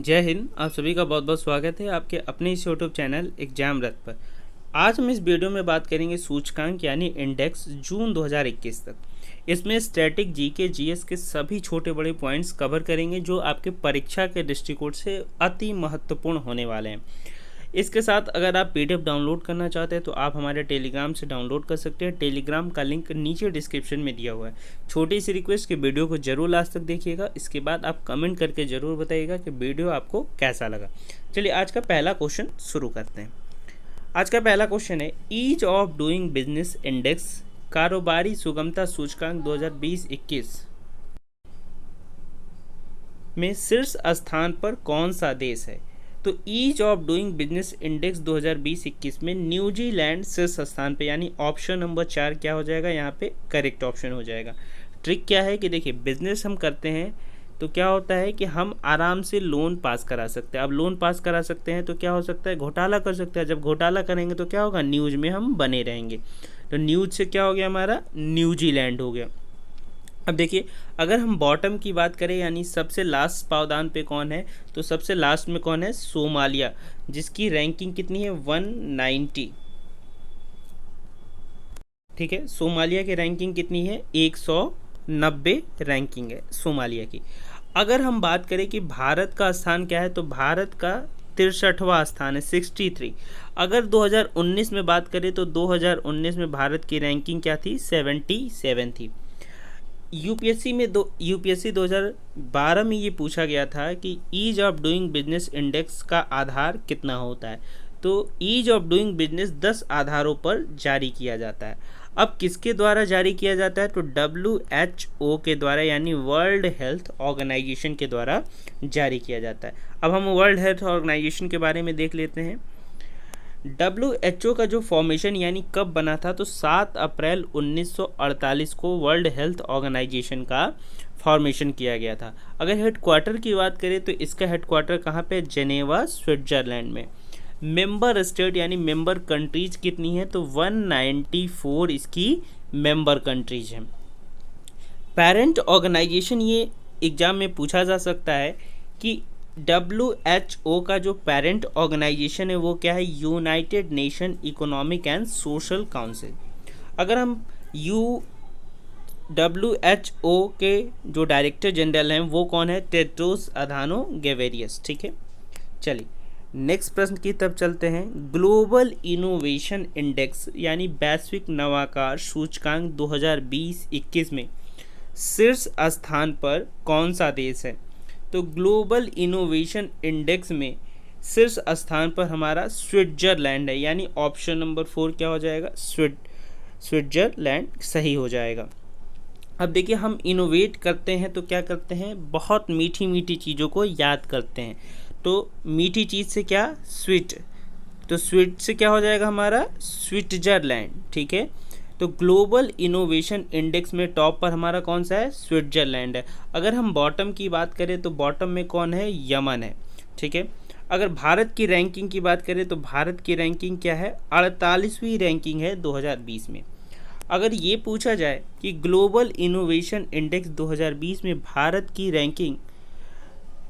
जय हिंद। आप सभी का बहुत बहुत स्वागत है आपके अपने इस यूट्यूब चैनल एग्जाम रथ पर। आज हम इस वीडियो में बात करेंगे सूचकांक यानी इंडेक्स जून 2021 तक। इसमें स्टैटिक जीके जीएस के सभी छोटे बड़े पॉइंट्स कवर करेंगे जो आपके परीक्षा के दृष्टिकोण से अति महत्वपूर्ण होने वाले हैं। इसके साथ अगर आप पीडीएफ डाउनलोड करना चाहते हैं तो आप हमारे टेलीग्राम से डाउनलोड कर सकते हैं। टेलीग्राम का लिंक नीचे डिस्क्रिप्शन में दिया हुआ है। छोटी सी रिक्वेस्ट कि वीडियो को जरूर लास्ट तक देखिएगा। इसके बाद आप कमेंट करके ज़रूर बताइएगा कि वीडियो आपको कैसा लगा। चलिए आज का पहला क्वेश्चन शुरू करते हैं। आज का पहला क्वेश्चन है, ease of doing business index कारोबारी सुगमता सूचकांक 2020-21 में शीर्ष स्थान पर कौन सा देश है? तो ease of doing business index 2020-21 में न्यूजीलैंड शीर्ष स्थान पे, यानी ऑप्शन नंबर 4 क्या हो जाएगा यहाँ पे करेक्ट ऑप्शन हो जाएगा। ट्रिक क्या है कि देखिए, बिजनेस हम करते हैं तो क्या होता है कि हम आराम से लोन पास करा सकते हैं। अब लोन पास करा सकते हैं तो क्या हो सकता है, घोटाला कर सकते हैं। जब घोटाला करेंगे तो क्या होगा, न्यूज में हम बने रहेंगे। तो न्यूज से क्या हो गया, हमारा न्यूजीलैंड हो गया। अब देखिए, अगर हम बॉटम की बात करें यानी सबसे लास्ट पावदान पे कौन है, तो सबसे लास्ट में कौन है, सोमालिया, जिसकी रैंकिंग कितनी है 190। ठीक है, सोमालिया की रैंकिंग कितनी है 190 रैंकिंग है सोमालिया की। अगर हम बात करें कि भारत का स्थान क्या है, तो भारत का 63वां स्थान है 63। अगर 2019 में बात करें तो 2019 में भारत की रैंकिंग क्या थी, 77 थी। यूपीएससी 2012 में ये पूछा गया था कि ease of doing business index का आधार कितना होता है। तो ईज ऑफ डूइंग बिजनेस 10 आधारों पर जारी किया जाता है। अब किसके द्वारा जारी किया जाता है, तो WHO के द्वारा, यानी वर्ल्ड हेल्थ ऑर्गेनाइजेशन के द्वारा जारी किया जाता है। अब हम वर्ल्ड हेल्थ ऑर्गेनाइजेशन के बारे में देख लेते हैं। WHO का जो फॉर्मेशन यानी कब बना था, तो 7 अप्रैल 1948 को वर्ल्ड हेल्थ ऑर्गेनाइजेशन का फॉर्मेशन किया गया था। अगर हेडक्वार्टर की बात करें तो इसका हेडक्वार्टर कहाँ पे, जेनेवा स्विट्जरलैंड में। मेंबर स्टेट यानी मेंबर कंट्रीज कितनी है, तो 194 इसकी मेंबर कंट्रीज हैं। पेरेंट ऑर्गेनाइजेशन, ये एग्जाम में पूछा जा सकता है कि WHO का जो पेरेंट ऑर्गेनाइजेशन है वो क्या है, United nation economic and social council. अगर हम WHO के जो डायरेक्टर जनरल हैं वो कौन है, टेड्रोस अधानोम घेब्रेयेसस। ठीक है, चलिए नेक्स्ट प्रश्न की तरफ चलते हैं। ग्लोबल इनोवेशन इंडेक्स यानी वैश्विक नवाकार सूचकांक 2020-21 में शीर्ष स्थान पर कौन सा देश है? तो ग्लोबल इनोवेशन इंडेक्स में शीर्ष स्थान पर हमारा स्विट्जरलैंड है, यानी ऑप्शन नंबर 4 क्या हो जाएगा, स्विट्जरलैंड सही हो जाएगा। अब देखिए, हम इनोवेट करते हैं तो क्या करते हैं, बहुत मीठी मीठी चीज़ों को याद करते हैं। तो मीठी चीज़ से क्या, स्वीट, तो स्वीट से क्या हो जाएगा हमारा स्विट्जरलैंड। ठीक है, तो ग्लोबल इनोवेशन इंडेक्स में टॉप पर हमारा कौन सा है, स्विट्जरलैंड है। अगर हम बॉटम की बात करें तो बॉटम में कौन है, यमन है। ठीक है, अगर भारत की रैंकिंग की बात करें तो भारत की रैंकिंग क्या है, 48वीं रैंकिंग है 2020 में। अगर ये पूछा जाए कि ग्लोबल इनोवेशन इंडेक्स 2020 में भारत की रैंकिंग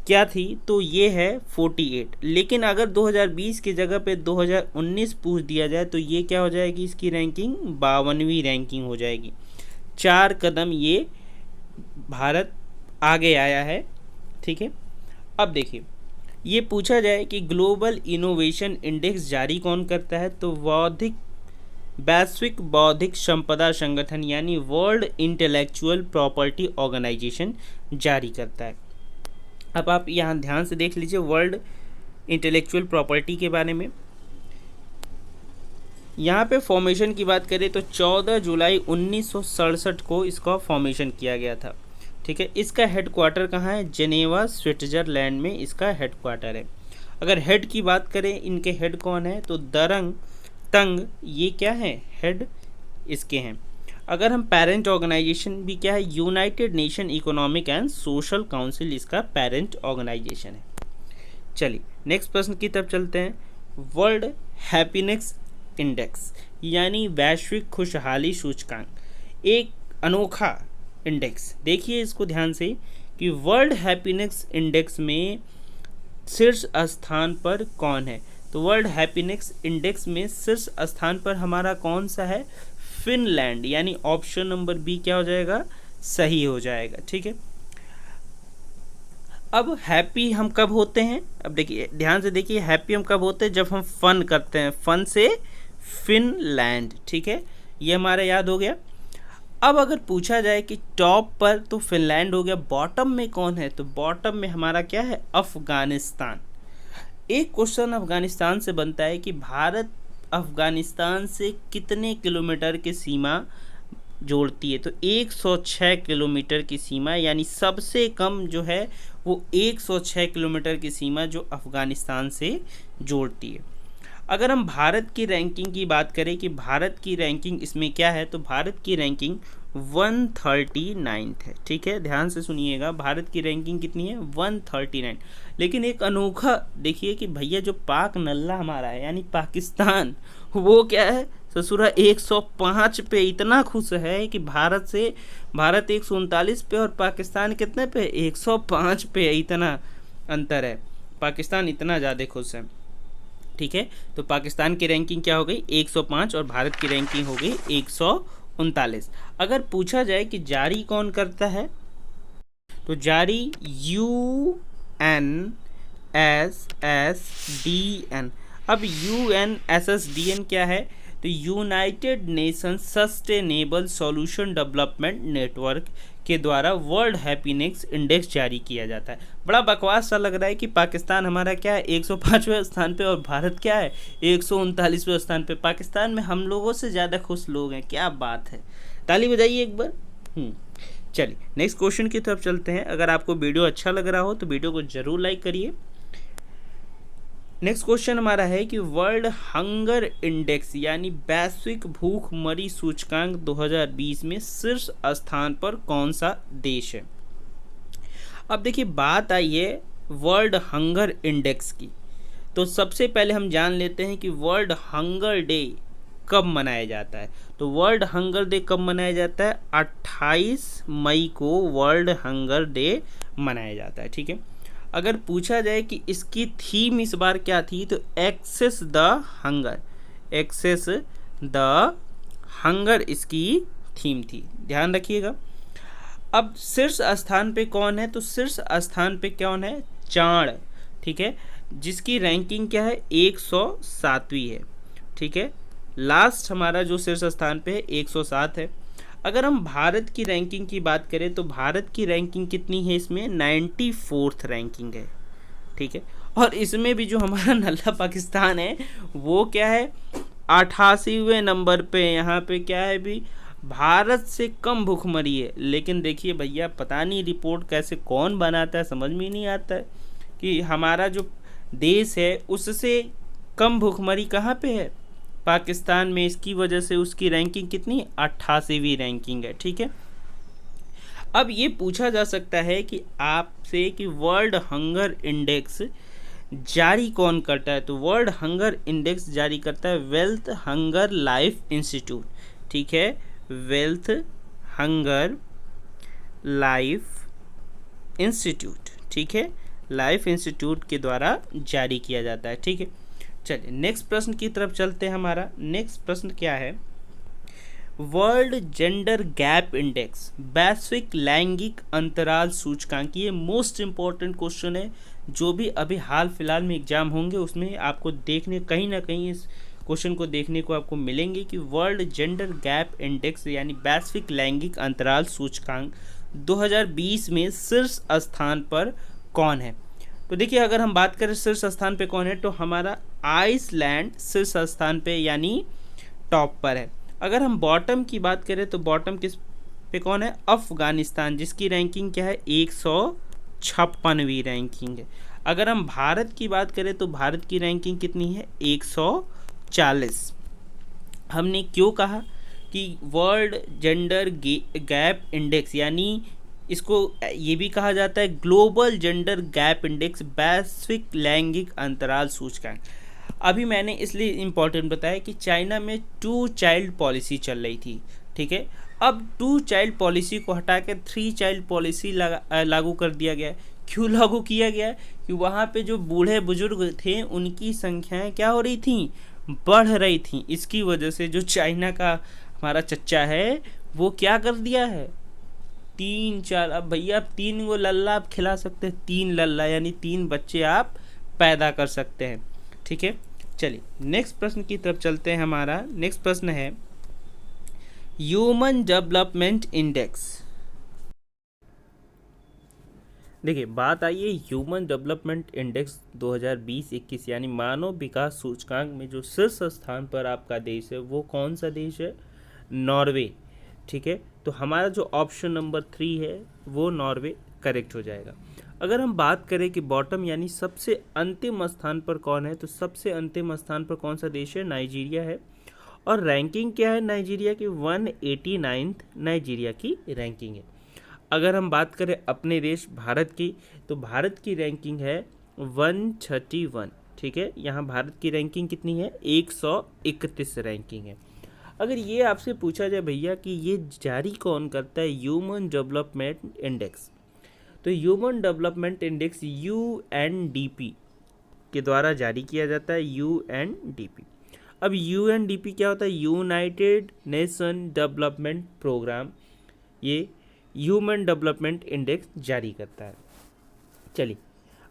क्या थी, तो ये है 48। लेकिन अगर 2020 की जगह पे 2019 पूछ दिया जाए तो ये क्या हो जाएगी, इसकी रैंकिंग 52वीं रैंकिंग हो जाएगी। 4 कदम ये भारत आगे आया है। ठीक है, अब देखिए, ये पूछा जाए कि ग्लोबल इनोवेशन इंडेक्स जारी कौन करता है, तो वैश्विक बौद्धिक संपदा संगठन यानी वर्ल्ड इंटेलेक्चुअल प्रॉपर्टी ऑर्गेनाइजेशन जारी करता है। अब आप यहाँ ध्यान से देख लीजिए वर्ल्ड इंटेलेक्चुअल प्रॉपर्टी के बारे में। यहाँ पे फॉर्मेशन की बात करें तो 14 जुलाई 1967 को इसका फॉर्मेशन किया गया था। ठीक है, इसका हेडक्वार्टर कहाँ है, जेनेवा स्विट्जरलैंड में इसका हेडक्वार्टर है। अगर हेड की बात करें, इनके हेड कौन है, तो दरंग तंग, ये क्या है, हेड इसके हैं। अगर हम पेरेंट ऑर्गेनाइजेशन भी क्या है, United nation economic and social council इसका पेरेंट ऑर्गेनाइजेशन है। चलिए नेक्स्ट प्रश्न की तरफ चलते हैं। वर्ल्ड हैप्पीनेस इंडेक्स यानी वैश्विक खुशहाली सूचकांक, एक अनोखा इंडेक्स। देखिए इसको ध्यान से कि वर्ल्ड हैप्पीनेस इंडेक्स में शीर्ष स्थान पर कौन है? तो वर्ल्ड हैप्पीनेस इंडेक्स में शीर्ष स्थान पर हमारा कौन सा है? फिनलैंड, यानी ऑप्शन नंबर बी क्या हो जाएगा? सही हो जाएगा। ठीक है, अब हैप्पी हम कब होते हैं? अब देखिए, ध्यान से देखिए, हैप्पी हम कब होते हैं? जब हम फन करते हैं, फन से फिनलैंड। ठीक है, ये हमारा याद हो गया। अब अगर पूछा जाए कि टॉप पर तो फिनलैंड हो गया, बॉटम में कौन है? तो बॉटम में हमारा क्या है? अफगानिस्तान। एक क्वेश्चन अफगानिस्तान से बनता है कि भारत अफगानिस्तान से कितने किलोमीटर की सीमा जोड़ती है? तो 106 किलोमीटर की सीमा, यानी सबसे कम जो है वो 106 किलोमीटर की सीमा जो अफगानिस्तान से जोड़ती है। अगर हम भारत की रैंकिंग की बात करें कि भारत की रैंकिंग इसमें क्या है, तो भारत की रैंकिंग 139 है। ठीक है, ध्यान से सुनिएगा, भारत की रैंकिंग कितनी है? 139। लेकिन एक अनोखा देखिए कि भैया जो पाक नल्ला हमारा है, यानी पाकिस्तान, वो क्या है? ससुरा 105 पे इतना खुश है कि भारत 139 पे और पाकिस्तान कितने पे? 105 पे। इतना अंतर है, पाकिस्तान इतना ज़्यादा खुश है। ठीक है, तो पाकिस्तान की रैंकिंग क्या हो गई? 105 और भारत की रैंकिंग हो गई 139। अगर पूछा जाए कि जारी कौन करता है, तो जारी UNSSDN। अब UNSSDN क्या है? तो United nation sustainable solution development network के द्वारा वर्ल्ड हैप्पीनेस इंडेक्स जारी किया जाता है। बड़ा बकवास सा लग रहा है कि पाकिस्तान हमारा क्या है? 105वें स्थान पे और भारत क्या है? 139वें स्थान पे। पाकिस्तान में हम लोगों से ज़्यादा खुश लोग हैं, क्या बात है, ताली बजाइए एक बार। चलिए नेक्स्ट क्वेश्चन की तरफ चलते हैं। अगर आपको वीडियो अच्छा लग रहा हो तो वीडियो को जरूर लाइक करिए। नेक्स्ट क्वेश्चन हमारा है कि वर्ल्ड हंगर इंडेक्स यानी वैश्विक भूखमरी सूचकांक 2020 में शीर्ष स्थान पर कौन सा देश है? अब देखिए, बात आई है वर्ल्ड हंगर इंडेक्स की, तो सबसे पहले हम जान लेते हैं कि वर्ल्ड हंगर डे कब मनाया जाता है। तो वर्ल्ड हंगर डे कब मनाया जाता है? 28 मई को वर्ल्ड हंगर डे मनाया जाता है। ठीक है, अगर पूछा जाए कि इसकी थीम इस बार क्या थी, तो access the hunger, access the hunger इसकी थीम थी, ध्यान रखिएगा। अब शीर्ष स्थान पे कौन है? तो शीर्ष स्थान पे कौन है? चाण। ठीक है, जिसकी रैंकिंग क्या है? 107वीं है। ठीक है, लास्ट हमारा जो शीर्ष स्थान पे है 107 है। अगर हम भारत की रैंकिंग की बात करें तो भारत की रैंकिंग कितनी है? इसमें 94th रैंकिंग है। ठीक है, और इसमें भी जो हमारा नल्ला पाकिस्तान है वो क्या है? 88वें नंबर पे। यहाँ पे क्या है भी? भारत से कम भूखमरी है। लेकिन देखिए भैया, पता नहीं रिपोर्ट कैसे कौन बनाता है, समझ में नहीं आता है कि हमारा जो देश है उससे कम भूखमरी कहाँ पे है? पाकिस्तान में। इसकी वजह से उसकी रैंकिंग कितनी? 88वीं रैंकिंग है। ठीक है, अब ये पूछा जा सकता है कि आपसे कि वर्ल्ड हंगर इंडेक्स जारी कौन करता है? तो वर्ल्ड हंगर इंडेक्स जारी करता है वेल्थ हंगर लाइफ इंस्टीट्यूट। ठीक है, वेल्थ हंगर लाइफ इंस्टीट्यूट। ठीक है, लाइफ इंस्टीट्यूट के द्वारा जारी किया जाता है। ठीक है, चलिए नेक्स्ट प्रश्न की तरफ चलते हैं। हमारा नेक्स्ट प्रश्न क्या है? वर्ल्ड जेंडर गैप इंडेक्स, वैश्विक लैंगिक अंतराल सूचकांक। ये मोस्ट इंपॉर्टेंट क्वेश्चन है, जो भी अभी हाल फिलहाल में एग्जाम होंगे उसमें आपको देखने कहीं ना कहीं इस क्वेश्चन को देखने को आपको मिलेंगे कि वर्ल्ड जेंडर गैप इंडेक्स यानी वैश्विक लैंगिक अंतराल सूचकांक 2020 में शीर्ष स्थान पर कौन है? तो देखिए, अगर हम बात करें शीर्ष स्थान पे कौन है, तो हमारा आइसलैंड शीर्ष स्थान पे यानी टॉप पर है। अगर हम बॉटम की बात करें तो बॉटम किस पे कौन है? अफगानिस्तान, जिसकी रैंकिंग क्या है? 156वीं रैंकिंग है। अगर हम भारत की बात करें तो भारत की रैंकिंग कितनी है? 140। हमने क्यों कहा कि वर्ल्ड जेंडर गैप इंडेक्स, यानी इसको ये भी कहा जाता है ग्लोबल जेंडर गैप इंडेक्स, वैश्विक लैंगिक अंतराल सूचकांक। अभी मैंने इसलिए इम्पोर्टेंट बताया कि चाइना में 2 चाइल्ड पॉलिसी चल रही थी। ठीक है, अब 2 चाइल्ड पॉलिसी को हटा के 3 चाइल्ड पॉलिसी लागू कर दिया गया है। क्यों लागू किया गया है? कि वहाँ पे जो बूढ़े बुजुर्ग थे उनकी संख्याएं क्या हो रही थी, बढ़ रही थी। इसकी वजह से जो चाइना का हमारा चच्चा है वो क्या कर दिया है, 3 4, अब भैया आप 3 गो लल्ला आप खिला सकते हैं, 3 लल्ला यानी 3 बच्चे आप पैदा कर सकते हैं। ठीक है, चलिए नेक्स्ट प्रश्न की तरफ चलते हैं। हमारा नेक्स्ट प्रश्न है ह्यूमन डेवलपमेंट इंडेक्स। देखिए बात आई है ह्यूमन डेवलपमेंट इंडेक्स 2020-21 यानी मानव विकास सूचकांक में जो शीर्ष स्थान पर आपका देश है वो कौन सा देश है, नॉर्वे। ठीक है, तो हमारा जो ऑप्शन नंबर 3 है वो नॉर्वे करेक्ट हो जाएगा। अगर हम बात करें कि बॉटम यानी सबसे अंतिम स्थान पर कौन है, तो सबसे अंतिम स्थान पर कौन सा देश है, नाइजीरिया है। और रैंकिंग क्या है नाइजीरिया की, 189 नाइजीरिया की रैंकिंग है। अगर हम बात करें अपने देश भारत की, तो भारत की रैंकिंग है 131। ठीक है, यहाँ भारत की रैंकिंग कितनी है, 131 रैंकिंग है। अगर ये आपसे पूछा जाए भैया कि ये जारी कौन करता है, ह्यूमन डेवलपमेंट इंडेक्स, तो ह्यूमन डेवलपमेंट इंडेक्स यूएनडीपी के द्वारा जारी किया जाता है, यूएनडीपी। अब यूएनडीपी क्या होता है, यूनाइटेड नेशन डेवलपमेंट प्रोग्राम, ये ह्यूमन डेवलपमेंट इंडेक्स जारी करता है। चलिए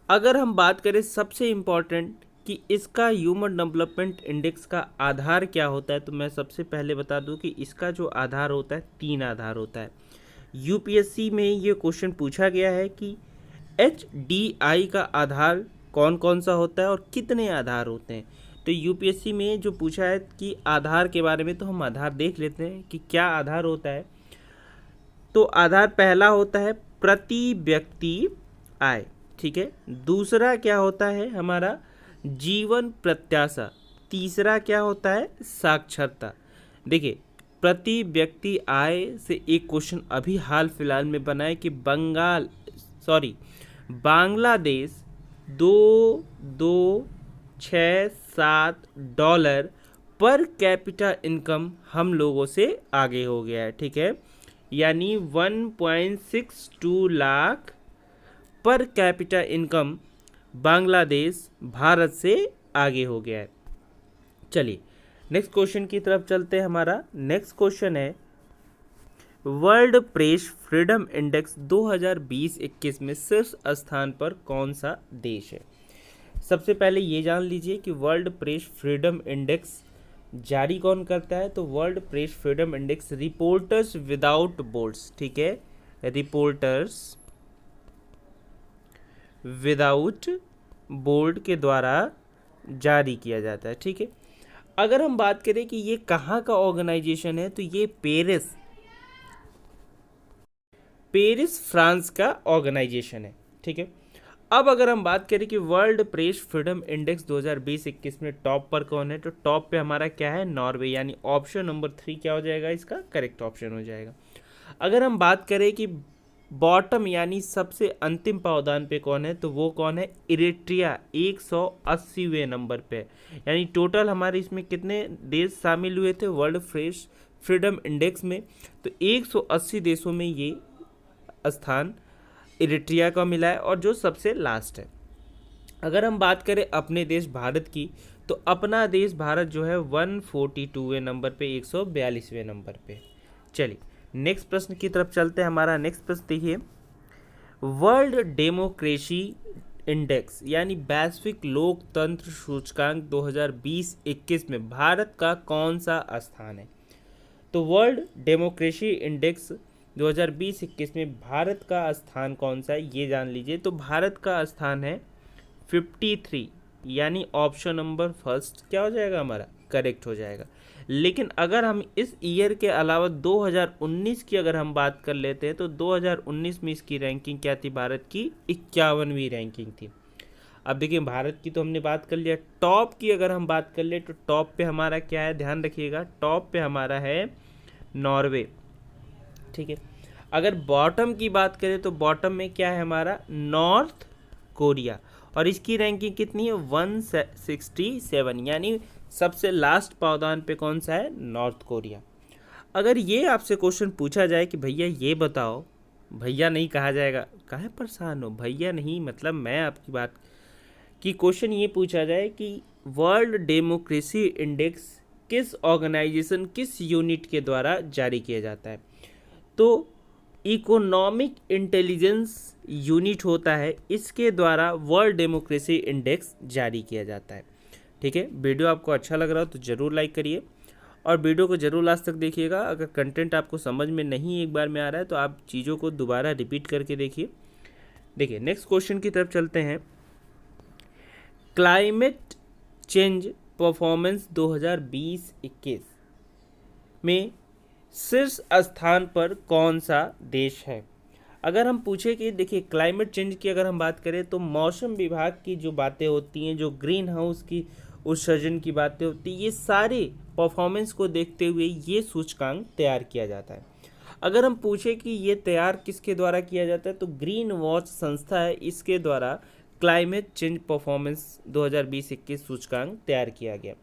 अगर हम बात करें सबसे इम्पॉर्टेंट कि इसका ह्यूमन डेवलपमेंट इंडेक्स का आधार क्या होता है, तो मैं सबसे पहले बता दूं कि इसका जो आधार होता है 3 आधार होता है। यूपीएससी में ये क्वेश्चन पूछा गया है कि एचडीआई का आधार कौन कौन सा होता है और कितने आधार होते हैं। तो यूपीएससी में जो पूछा है कि आधार के बारे में, तो हम आधार देख लेते हैं कि क्या आधार होता है। तो आधार पहला होता है प्रति व्यक्ति आय। ठीक है, दूसरा क्या होता है हमारा जीवन प्रत्याशा, तीसरा क्या होता है साक्षरता। देखिए प्रति व्यक्ति आय से एक क्वेश्चन अभी हाल फिलहाल में बना है कि बांग्लादेश $2,267 पर कैपिटा इनकम हम लोगों से आगे हो गया है। ठीक है, यानी 1.62 lakh per capita income Bangladesh Bharat से आगे हो गया है। चलिए नेक्स्ट क्वेश्चन की तरफ चलते हैं। हमारा नेक्स्ट क्वेश्चन है वर्ल्ड प्रेस फ्रीडम इंडेक्स 2020-21 में शीर्ष स्थान पर कौन सा देश है। सबसे पहले ये जान लीजिए कि वर्ल्ड प्रेस फ्रीडम इंडेक्स जारी कौन करता है, तो world press freedom index reporters without borders, ठीक है, रिपोर्टर्स विदाउट बोर्ड के द्वारा जारी किया जाता है। ठीक है, अगर हम बात करें कि ये कहाँ का ऑर्गेनाइजेशन है, तो ये पेरिस फ्रांस का ऑर्गेनाइजेशन है। ठीक है, अब अगर हम बात करें कि वर्ल्ड प्रेस फ्रीडम इंडेक्स 2020-21 में टॉप पर कौन है, तो टॉप पे हमारा क्या है, नॉर्वे, यानी ऑप्शन नंबर 3 क्या हो जाएगा, इसका करेक्ट ऑप्शन हो जाएगा। अगर हम बात करें कि बॉटम यानी सबसे अंतिम पावदान पे कौन है, तो वो कौन है, इरिट्रिया, 180वें नंबर पे। यानी टोटल हमारे इसमें कितने देश शामिल हुए थे वर्ल्ड प्रेस फ्रीडम इंडेक्स में, तो 180 देशों में ये स्थान इरिट्रिया का मिला है, और जो सबसे लास्ट है। अगर हम बात करें अपने देश भारत की, तो अपना देश भारत जो है 142वें नंबर पे, 142वें नंबर पे। चलिए नेक्स्ट प्रश्न की तरफ चलते हैं। हमारा नेक्स्ट प्रश्न देखिए, वर्ल्ड डेमोक्रेसी इंडेक्स यानी वैश्विक लोकतंत्र सूचकांक 2020-21 में भारत का कौन सा स्थान है। तो वर्ल्ड डेमोक्रेसी इंडेक्स 2020-21 में भारत का स्थान कौन सा है, ये जान लीजिए। तो भारत का स्थान है 53, यानी ऑप्शन नंबर फर्स्ट क्या हो जाएगा हमारा, करेक्ट हो जाएगा। लेकिन अगर हम इस ईयर के अलावा 2019 की अगर हम बात कर लेते हैं, तो 2019 में इसकी रैंकिंग क्या थी, भारत की 51वीं रैंकिंग थी। अब देखिए भारत की तो हमने बात कर लिया, टॉप की अगर हम बात कर ले, तो टॉप पे हमारा क्या है, ध्यान रखिएगा, टॉप पे हमारा है नॉर्वे। ठीक है, अगर बॉटम की बात करें, तो बॉटम में क्या है हमारा, नॉर्थ कोरिया, और इसकी रैंकिंग कितनी है, 167, यानी सबसे लास्ट पावदान पे कौन सा है, नॉर्थ कोरिया। अगर ये आपसे क्वेश्चन पूछा जाए कि भैया ये बताओ भैया नहीं कहा जाएगा, काहे परेशान हो, भैया नहीं, मतलब मैं आपकी बात कि क्वेश्चन ये पूछा जाए कि वर्ल्ड डेमोक्रेसी इंडेक्स किस ऑर्गेनाइजेशन, किस यूनिट के द्वारा जारी किया जाता है, तो इकोनॉमिक इंटेलिजेंस यूनिट होता है, इसके द्वारा वर्ल्ड डेमोक्रेसी इंडेक्स जारी किया जाता है। ठीक है, वीडियो आपको अच्छा लग रहा हो तो ज़रूर लाइक करिए और वीडियो को ज़रूर लास्ट तक देखिएगा। अगर कंटेंट आपको समझ में नहीं एक बार में आ रहा है तो आप चीज़ों को दोबारा रिपीट करके देखिए। देखिए नेक्स्ट क्वेश्चन की तरफ चलते हैं। क्लाइमेट चेंज परफॉर्मेंस 2020-21 में शीर्ष स्थान पर कौन सा देश है। अगर हम पूछे कि देखिए क्लाइमेट चेंज की अगर हम बात करें तो मौसम विभाग की जो बातें होती हैं, जो ग्रीन हाउस की उत्सर्जन की बातें होती हैं, ये सारे परफॉर्मेंस को देखते हुए ये सूचकांक तैयार किया जाता है। अगर हम पूछे कि ये तैयार किसके द्वारा किया जाता है तो ग्रीन वॉच संस्था है, इसके द्वारा क्लाइमेट चेंज परफॉर्मेंस 2020-21 सूचकांक तैयार किया गया।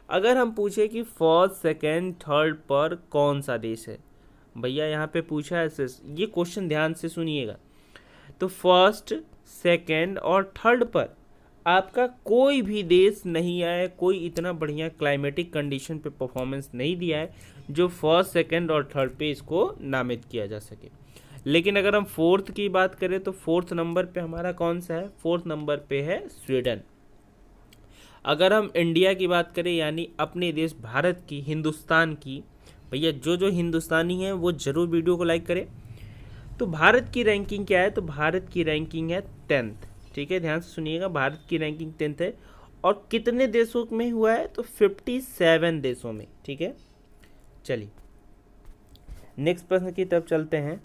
अगर हम पूछे कि फर्स्ट, सेकेंड, थर्ड पर कौन सा देश है, भैया यहाँ पे पूछा है, ये क्वेश्चन ध्यान से सुनिएगा। तो फर्स्ट, सेकेंड और थर्ड पर आपका कोई भी देश नहीं आया है, कोई इतना बढ़िया क्लाइमेटिक कंडीशन पे परफॉर्मेंस नहीं दिया है जो फर्स्ट, सेकेंड और थर्ड पे इसको नामित किया जा सके। लेकिन अगर हम फोर्थ की बात करें तो फोर्थ नंबर पे हमारा कौन सा है, फोर्थ नंबर पे है स्वीडन। अगर हम इंडिया की बात करें यानी अपने देश भारत की, हिंदुस्तान की, भैया जो हिंदुस्तानी हैं वो ज़रूर वीडियो को लाइक करें। तो भारत की रैंकिंग क्या है, तो भारत की रैंकिंग है 10th। ठीक है, ध्यान से सुनिएगा, भारत की रैंकिंग 10th है और कितने देशों में हुआ है, तो 57 देशों में। ठीक है, चलिए नेक्स्ट प्रश्न की तरफ चलते हैं।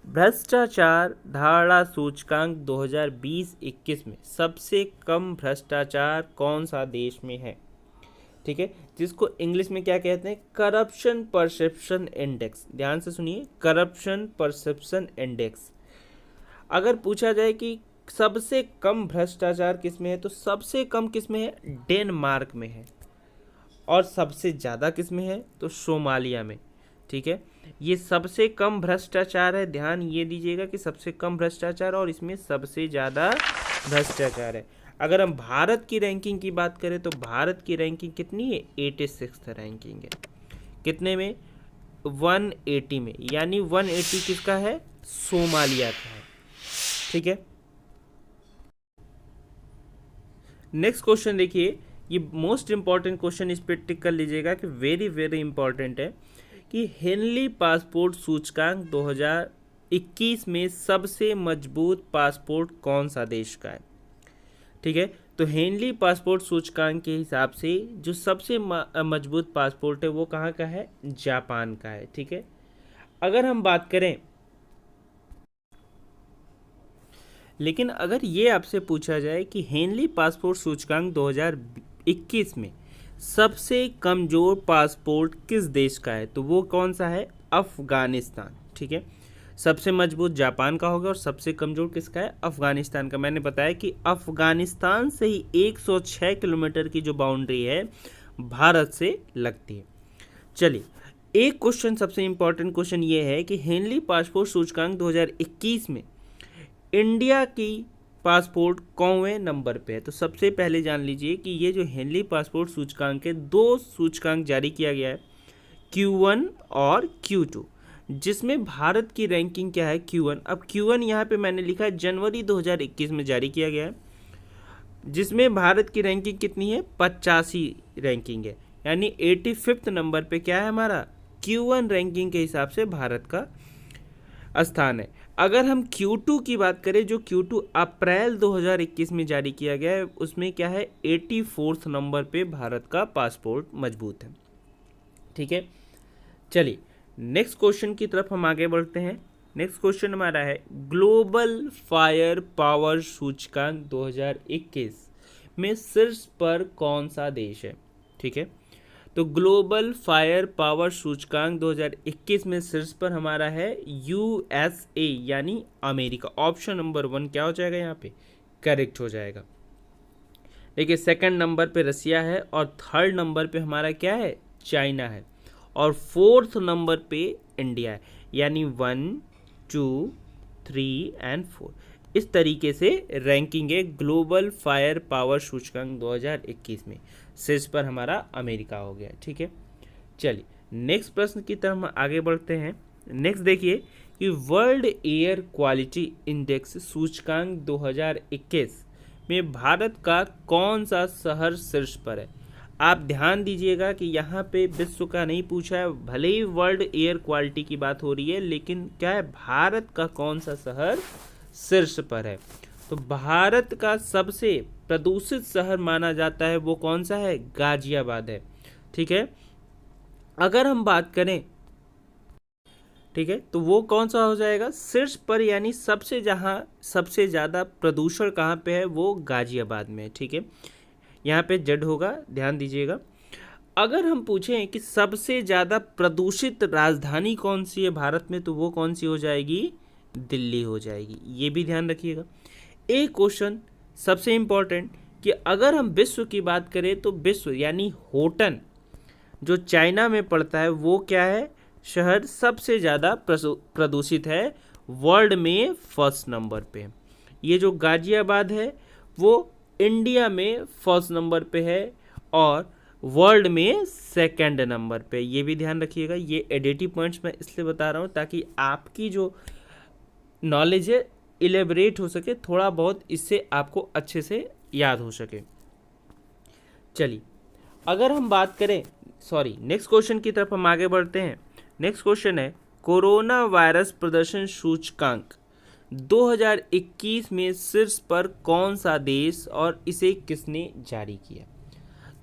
भ्रष्टाचार धारणा सूचकांक 2020-21 में सबसे कम भ्रष्टाचार कौन सा देश में है। ठीक है, जिसको इंग्लिश में क्या कहते हैं, करप्शन परसेप्शन इंडेक्स। ध्यान से सुनिए, करप्शन परसेप्शन इंडेक्स। अगर पूछा जाए कि सबसे कम भ्रष्टाचार किस में है तो सबसे कम किस में है, डेनमार्क में है। और सबसे ज़्यादा किस में है, तो सोमालिया में। ठीक है, ये सबसे कम भ्रष्टाचार है, ध्यान ये दीजिएगा कि सबसे कम भ्रष्टाचार और इसमें सबसे ज़्यादा भ्रष्टाचार है। अगर हम भारत की रैंकिंग की बात करें तो भारत की रैंकिंग कितनी है, 86th रैंकिंग है। कितने में, 180 में, यानी 180 किसका है, सोमालिया का है। ठीक है, नेक्स्ट क्वेश्चन देखिए, ये मोस्ट इंपॉर्टेंट क्वेश्चन, इस पर टिक कर लीजिएगा कि वेरी वेरी इंपॉर्टेंट है कि हेनली पासपोर्ट सूचकांक 2021 में सबसे मजबूत पासपोर्ट कौन सा देश का है। ठीक है, तो हेनली पासपोर्ट सूचकांक के हिसाब से जो सबसे मजबूत पासपोर्ट है वो कहाँ का है, जापान का है। ठीक है, अगर हम बात करें, लेकिन अगर ये आपसे पूछा जाए कि हेनली पासपोर्ट सूचकांक 2021 में सबसे कमज़ोर पासपोर्ट किस देश का है, तो वो कौन सा है, अफ़गानिस्तान। ठीक है, सबसे मजबूत जापान का होगा और सबसे कमज़ोर किसका है, अफ़गानिस्तान का। मैंने बताया कि अफ़गानिस्तान से ही 106 किलोमीटर की जो बाउंड्री है भारत से लगती है। चलिए, एक क्वेश्चन सबसे इम्पॉर्टेंट क्वेश्चन ये है कि हेनली पासपोर्ट सूचकांक 2021 में इंडिया की पासपोर्ट कौनवें नंबर पे है। तो सबसे पहले जान लीजिए कि ये जो हेनली पासपोर्ट सूचकांक है, दो सूचकांक जारी किया गया है, Q1 और Q2, जिसमें भारत की रैंकिंग क्या है, Q1। अब Q1 यहाँ पे मैंने लिखा है जनवरी 2021 में जारी किया गया है, जिसमें भारत की रैंकिंग कितनी है, 85 रैंकिंग है, यानी 85th नंबर पे क्या है हमारा, Q1 रैंकिंग के हिसाब से भारत का स्थान है। अगर हम Q2 की बात करें, जो Q2 अप्रैल 2021 में जारी किया गया है, उसमें क्या है, 84th नंबर पे भारत का पासपोर्ट मजबूत है। ठीक है, चलिए नेक्स्ट क्वेश्चन की तरफ हम आगे बढ़ते हैं। नेक्स्ट क्वेश्चन हमारा है, ग्लोबल फायर पावर सूचकांक 2021 में शीर्ष पर कौन सा देश है। ठीक है, तो ग्लोबल फायर पावर सूचकांक 2021 में शीर्ष पर हमारा है USA यानी अमेरिका। ऑप्शन नंबर 1 क्या हो जाएगा, यहाँ पे करेक्ट हो जाएगा। देखिए, सेकंड नंबर पे रसिया है और थर्ड नंबर पे हमारा क्या है, चाइना है और फोर्थ नंबर पे इंडिया है, यानी 1, 2, 3 एंड 4। इस तरीके से रैंकिंग है ग्लोबल फायर पावर सूचकांक 2021 में। शीर्ष पर हमारा अमेरिका हो गया। ठीक है, चलिए नेक्स्ट प्रश्न की तरफ हम आगे बढ़ते हैं। नेक्स्ट देखिए कि वर्ल्ड एयर क्वालिटी इंडेक्स सूचकांक 2021 में भारत का कौन सा शहर शीर्ष पर है। आप ध्यान दीजिएगा कि यहाँ पे विश्व का नहीं पूछा है, भले ही वर्ल्ड एयर क्वालिटी की बात हो रही है, लेकिन क्या है, भारत का कौन सा शहर शीर्ष पर है। तो भारत का सबसे प्रदूषित शहर माना जाता है वो कौन सा है, गाजियाबाद है। ठीक है, अगर हम बात करें, ठीक है, तो वो कौन सा हो जाएगा शीर्ष पर, यानी सबसे जहाँ सबसे ज़्यादा प्रदूषण कहाँ पे है, वो गाजियाबाद में है। ठीक है, यहाँ पे जेड होगा, ध्यान दीजिएगा। अगर हम पूछें कि सबसे ज़्यादा प्रदूषित राजधानी कौन सी है भारत में, तो वो कौन सी हो जाएगी, दिल्ली हो जाएगी। ये भी ध्यान रखिएगा। एक क्वेश्चन सबसे इम्पोर्टेंट कि अगर हम विश्व की बात करें तो विश्व यानी होटन जो चाइना में पड़ता है, वो क्या है, शहर सबसे ज़्यादा प्रदूषित है, वर्ल्ड में फर्स्ट नंबर पे। ये जो गाजियाबाद है वो इंडिया में फर्स्ट नंबर पे है और वर्ल्ड में सेकंड नंबर पे। ये भी ध्यान रखिएगा। ये एडिटिव पॉइंट्स मैं इसलिए बता रहा हूँ ताकि आपकी जो नॉलेज है इलेबरेट हो सके, थोड़ा बहुत इससे आपको अच्छे से याद हो सके। चलिए अगर हम बात करें, नेक्स्ट क्वेश्चन की तरफ हम आगे बढ़ते हैं। नेक्स्ट क्वेश्चन है कोरोना वायरस प्रदर्शन सूचकांक 2021 में शीर्ष पर कौन सा देश और इसे किसने जारी किया।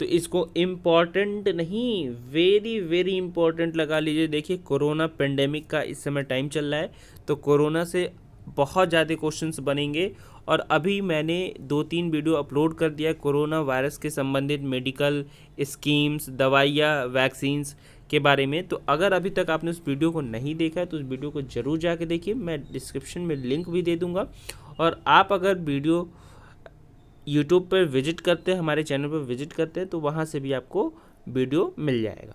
तो इसको इम्पॉर्टेंट नहीं, वेरी वेरी इम्पॉर्टेंट लगा लीजिए। देखिए कोरोना पेंडेमिक का इस समय टाइम चल रहा है, तो कोरोना से बहुत ज़्यादा क्वेश्चंस बनेंगे और अभी मैंने 2-3 वीडियो अपलोड कर दिया कोरोना वायरस के संबंधित मेडिकल स्कीम्स, दवाइयाँ, वैक्सीन्स के बारे में। तो अगर अभी तक आपने उस वीडियो को नहीं देखा है तो उस वीडियो को ज़रूर जाके देखिए, मैं डिस्क्रिप्शन में लिंक भी दे दूँगा। और आप अगर वीडियो यूट्यूब पर विजिट करते हैं, हमारे चैनल पर विजिट करते हैं, तो वहाँ से भी आपको वीडियो मिल जाएगा।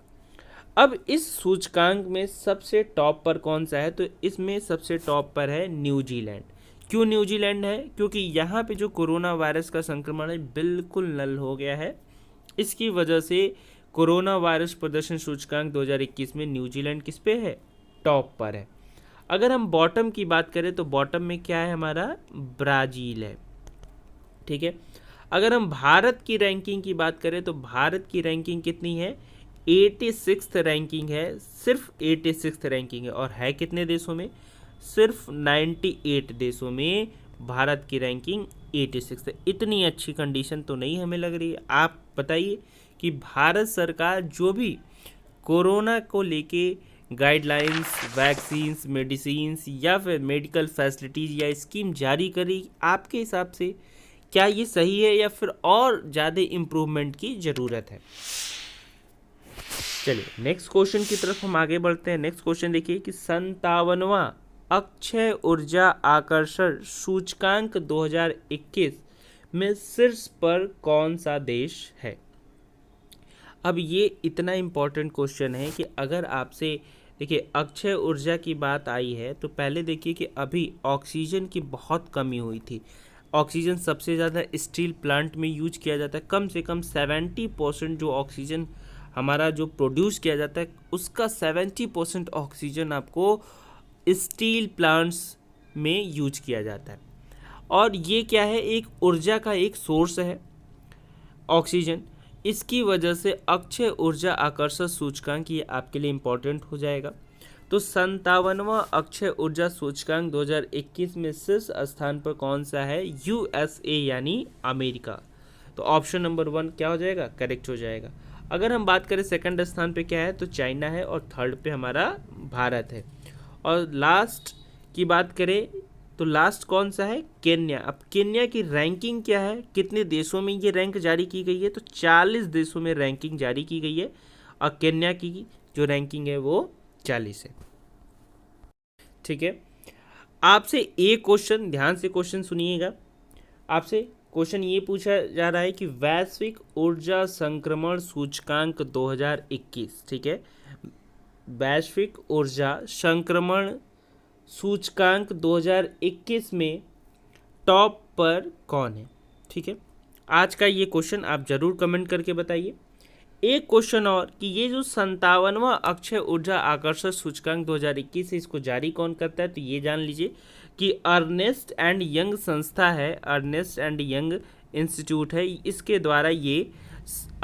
अब इस सूचकांक में सबसे टॉप पर कौन सा है, तो इसमें सबसे टॉप पर है न्यूजीलैंड। क्यों न्यूजीलैंड है, क्योंकि यहाँ पे जो कोरोना वायरस का संक्रमण है बिल्कुल नल हो गया है। इसकी वजह से कोरोना वायरस प्रदर्शन सूचकांक 2021 में न्यूजीलैंड किस पे है, टॉप पर है। अगर हम बॉटम की बात करें तो बॉटम में क्या है, हमारा ब्राज़ील है। ठीक है, अगर हम भारत की रैंकिंग की बात करें तो भारत की रैंकिंग कितनी है, 86th रैंकिंग है, सिर्फ 86th रैंकिंग है। और है कितने देशों में, सिर्फ 98 देशों में भारत की रैंकिंग 86 है। इतनी अच्छी कंडीशन तो नहीं हमें लग रही है। आप बताइए कि भारत सरकार जो भी कोरोना को लेके गाइडलाइंस, वैक्सीन्स, मेडिसिन्स या फिर मेडिकल फैसिलिटीज़ या स्कीम जारी करी, आपके हिसाब से क्या ये सही है या फिर और ज़्यादा इम्प्रूवमेंट की ज़रूरत है। चलिए नेक्स्ट क्वेश्चन की तरफ हम आगे बढ़ते हैं। नेक्स्ट क्वेश्चन देखिए कि 57वां अक्षय ऊर्जा आकर्षण सूचकांक 2021 में शीर्ष पर कौन सा देश है। अब ये इतना इम्पोर्टेंट क्वेश्चन है कि अगर आपसे देखिए अक्षय ऊर्जा की बात आई है तो पहले देखिए कि अभी ऑक्सीजन की बहुत कमी हुई थी। ऑक्सीजन सबसे ज़्यादा स्टील प्लांट में यूज किया जाता है। कम से कम 70% जो ऑक्सीजन हमारा जो प्रोड्यूस किया जाता है उसका 70% ऑक्सीजन आपको स्टील प्लांट्स में यूज किया जाता है। और ये क्या है, एक ऊर्जा का एक सोर्स है ऑक्सीजन। इसकी वजह से अक्षय ऊर्जा आकर्षण सूचकांक ये आपके लिए इम्पोर्टेंट हो जाएगा। तो 57वां अक्षय ऊर्जा सूचकांक 2021 में शीर्ष स्थान पर कौन सा है, यूएसए यानी अमेरिका। तो ऑप्शन नंबर 1 क्या हो जाएगा, करेक्ट हो जाएगा। अगर हम बात करें सेकंड स्थान पे क्या है, तो चाइना है और थर्ड पे हमारा भारत है। और लास्ट की बात करें तो लास्ट कौन सा है, केन्या। अब केन्या की रैंकिंग क्या है, कितने देशों में ये रैंक जारी की गई है, तो 40 देशों में रैंकिंग जारी की गई है और केन्या की जो रैंकिंग है वो 40 है। ठीक है, आपसे एक क्वेश्चन, ध्यान से क्वेश्चन सुनिएगा। आपसे क्वेश्चन ये पूछा जा रहा है कि वैश्विक ऊर्जा संक्रमण सूचकांक 2021, ठीक है, वैश्विक ऊर्जा संक्रमण सूचकांक 2021 में टॉप पर कौन है? ठीक है, आज का ये क्वेश्चन आप जरूर कमेंट करके बताइए। एक क्वेश्चन और कि ये जो 57वां अक्षय ऊर्जा आकर्षण सूचकांक 2021 है, इसको जारी कौन करता है? तो ये जान लीजिए कि अर्नेस्ट एंड यंग संस्था है, अर्नेस्ट एंड यंग इंस्टीट्यूट है, इसके द्वारा ये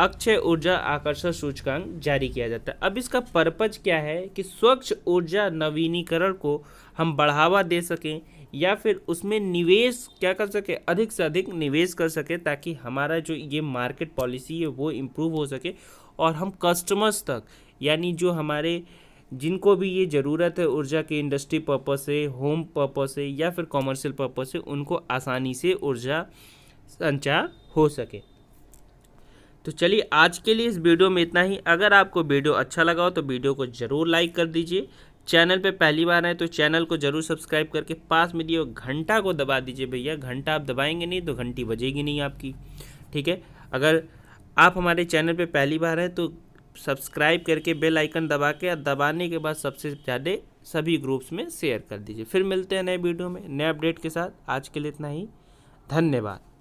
अक्षय ऊर्जा आकर्षण सूचकांक जारी किया जाता है। अब इसका पर्पज क्या है कि स्वच्छ ऊर्जा नवीनीकरण को हम बढ़ावा दे सकें या फिर उसमें निवेश क्या कर सके, अधिक से अधिक निवेश कर सके, ताकि हमारा जो ये मार्केट पॉलिसी है वो इम्प्रूव हो सके और हम कस्टमर्स तक, यानी जो हमारे जिनको भी ये ज़रूरत है ऊर्जा के इंडस्ट्री पर्पस से, होम पर्पस से या फिर कॉमर्शियल पर्पस से, उनको आसानी से ऊर्जा संचार हो सके। तो चलिए आज के लिए इस वीडियो में इतना ही। अगर आपको वीडियो अच्छा लगा हो तो वीडियो को ज़रूर लाइक कर दीजिए। चैनल पे पहली बार आए तो चैनल को जरूर सब्सक्राइब करके पास में दिए घंटा को दबा दीजिए भैया, घंटा आप दबाएंगे नहीं तो घंटी बजेगी नहीं आपकी। ठीक है, अगर आप हमारे चैनल पे पहली बार हैं तो सब्सक्राइब करके बेल आइकन दबा के, दबाने के बाद सबसे ज़्यादा सभी ग्रुप्स में शेयर कर दीजिए। फिर मिलते हैं नए वीडियो में नए अपडेट के साथ। आज के लिए इतना ही, धन्यवाद।